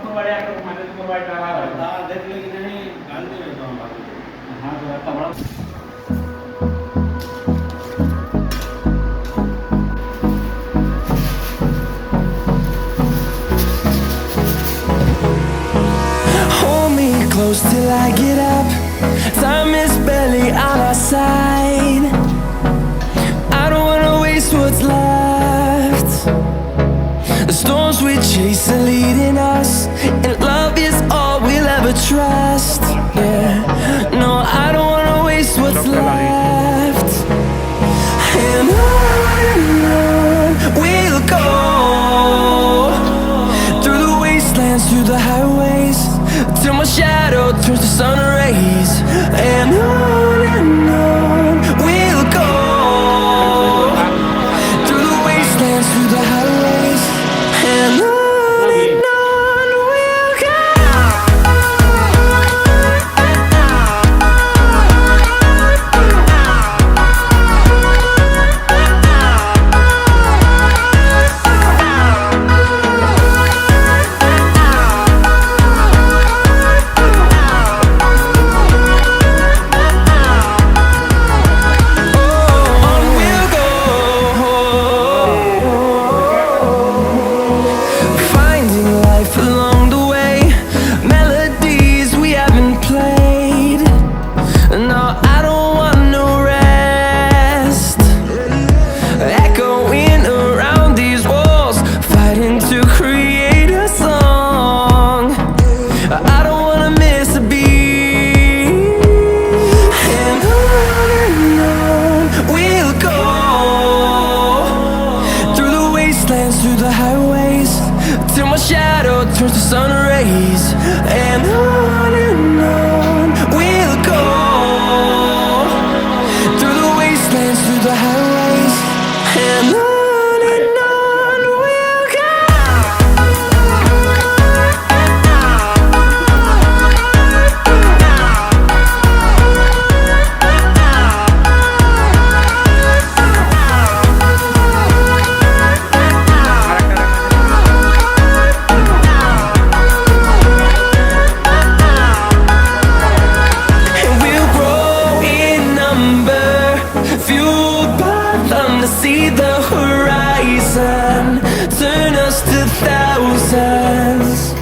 तुम बड़े आकर माने तुम बड़ा डरा रहा है। हाँ देख ले कि नहीं गाल दे रहा हूँ बाकी। हाँ तो इतना बड़ा Hold me close till I get up. Time is barely on our side. I don't wanna waste what's left. The storms we chase are leading us, and love is all we'll ever trust. Yeah, no, I don't wanna waste what's left. And on we'll go, through the wastelands, through the highways, till my shadow turns to sun rays. And on we'll go, through the wastelands, through the highways, and on we'll go. Through the highways, till my shadow turns to sun rays. And on we'll go, through the wastelands, through the highways, and on we'll go. See the horizon, turn us to thousands,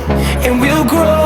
and we'll grow.